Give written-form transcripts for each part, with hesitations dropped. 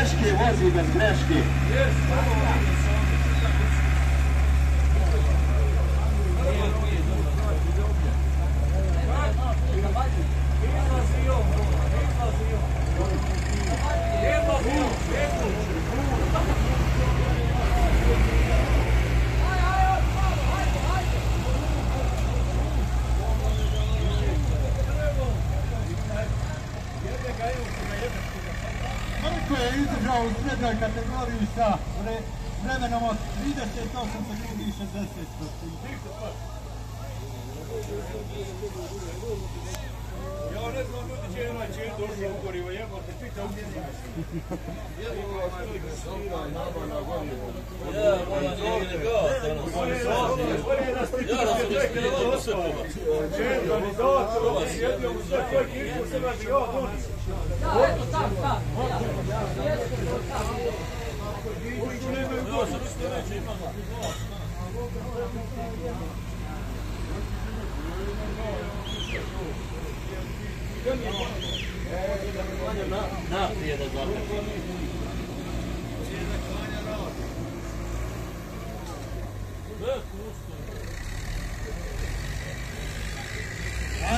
greške vozi, bez greške. Koliko je izdržao u srednjoj kategoriji sa vremenom od 38 sekundi i 60 sekundi? Ja ne znam, ljudi će onaj čin došli u gorivo, jebote, pita u njeni. Naprijed da zakači.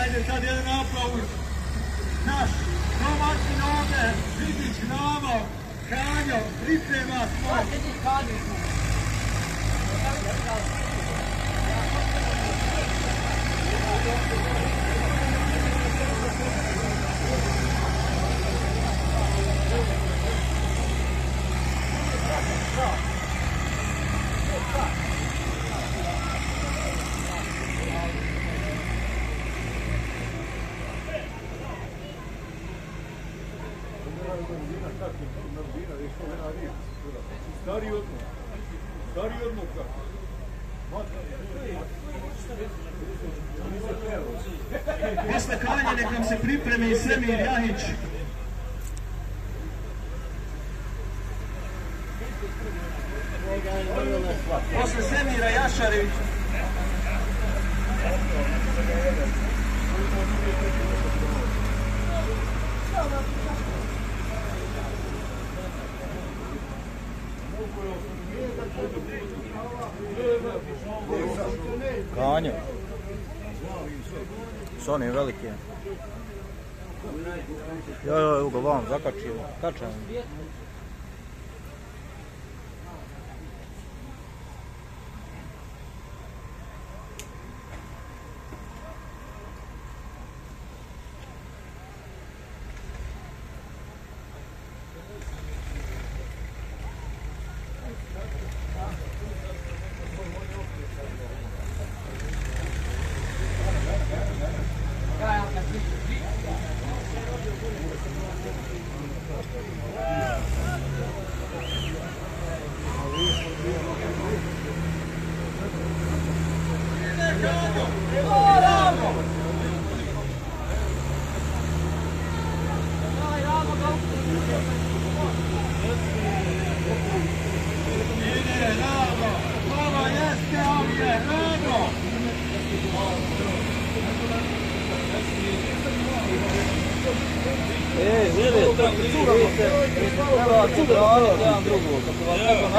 Ajde sad jedan aplauz. Naš domaćin ovdje, Vidić, Namo, Kanjo, priprema svoj. Stari odmah kako? Posle klanja nek nam se pripremi i Semir Jahić. Posle Semira Jašarić. Kanjo. Soni veliki je. Jo, evo ga vam, zakačio. Kačam.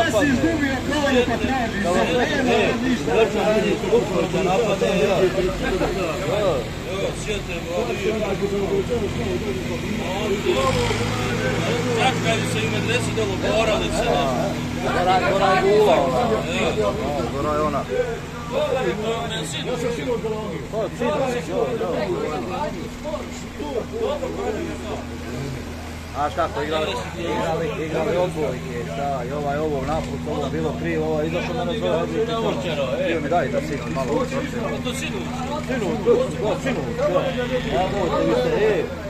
Jesi izgubio kolju pa tražiš, nema ništa. Čakali se i medresi dolo Goralice. Gora je gula ona. Gora je ona. Ja sam sinu odgovorio. To je Znaš kako, igrali odbojke, šta, i ovaj ovo naput, ovo bilo krivo, ovo izašao mene zove odbojke. Dio mi daj da sinu malo učvrčeno. To sinu? Sinu, ja mojte,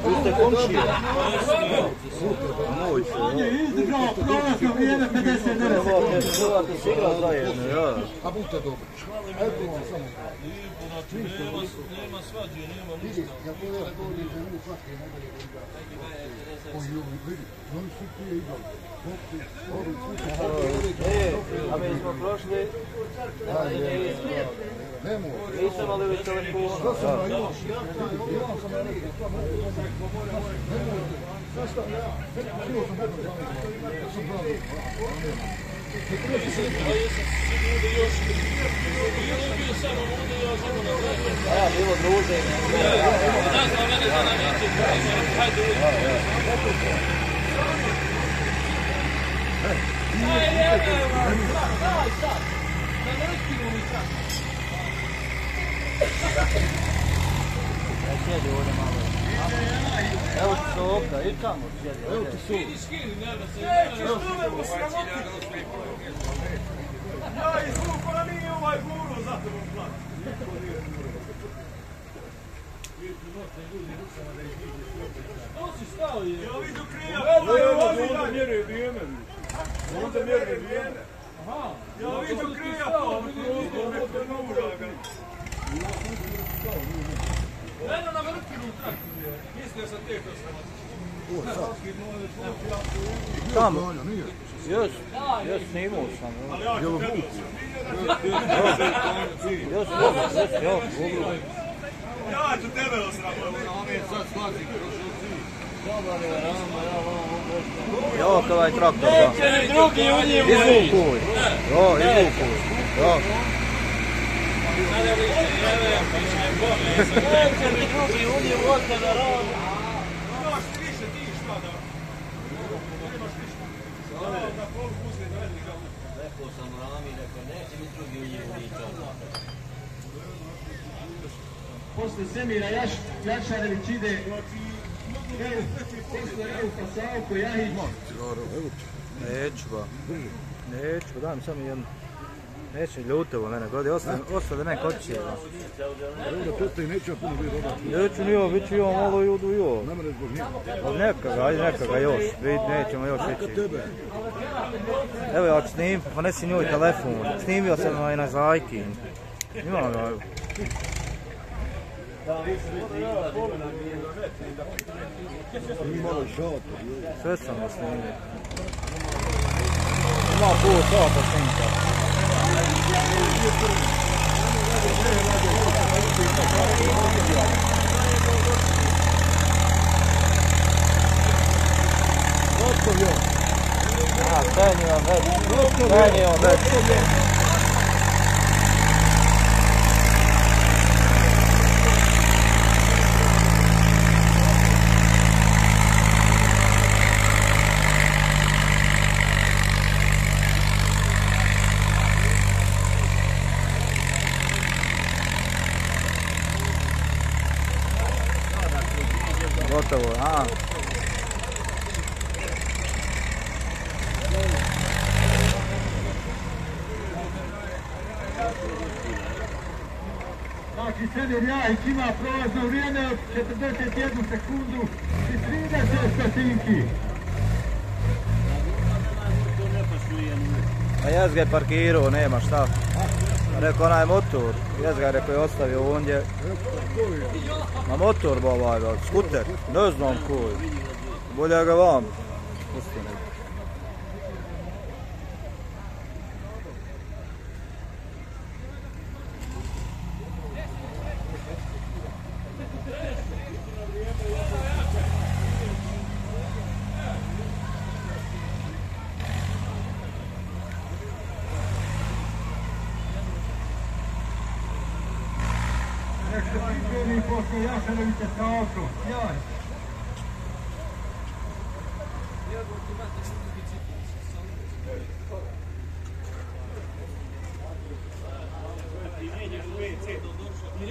vi ste komšije. On je izdržao prolazno vrijeme 59 sekundi. Trebate se igrati zajedno, ja. A budite dobri. Nema svađe, nema ništa. Ja pogledam ovdje za nju svake nedelje igra. Vidi, oni su prije igrali. A mi smo prošli, nisam ali već telefona. Što sam imao? Imao sam ja nekaj. Ja, bilo druženje. Sjedi ovdje malo. Evo ti soka, i tamo sjedi. Evo ti su. Ja izvuku, a nije ovaj guru za tebom plan. To si stao je. Ja vidu krija, Onda mjeri vrijeme. onda mjeri vrijeme. Ja vidu krija, Eno na vrtinu traktor je. Mislio sam te to sam. Tamo. Još snimao sam. Još, ja ću tebe osramati. Jo, ovaj traktor, da. Neće ni drugi u njemu. Izvukuj. Jo, izvukuj. Jo. Neće ni drugi u njemu od tebe radi. Imaš ti više, ti šta da? Nemaš ništa. Da polu pusti, da vedi ga. Rekao sam Rami, rekao neće mi drugi u njemu ničan. Posle Semira Jašarević ide posle Raufa Savko Jahić. Neću ba. Neću, daj mi samo jednu. Neće ljute ovo mene godi, ostao da mene koće. Evo da postoji, neće ja puno biti roda. Neću ni ovo, bit ću i ovo malo i udu i ovo. Ne mene zbog njega. Ali neka ga još, nećemo još ići. Tebe. Evo ja ću snim, pa nesi njoj telefon. Snimio sam na Zajkin. Imam ga. Malo šator. Sve sam ga snimio. Ima pol sata snimka. Stani vam već. Gotovo, a? Znači, Semir Jahić ima prolazno vrijeme od 41 sekundu i 30 stotinki. A jes ga je parkirao, nema šta. Rekao onaj motor, jes ga rekao je ostavio ondje. Na motor ba ovaj, skuter, ne znam koji. Bolje ga vam. Pustimo. Nešto pripremi posle Jašarevića sa autom. Jaj.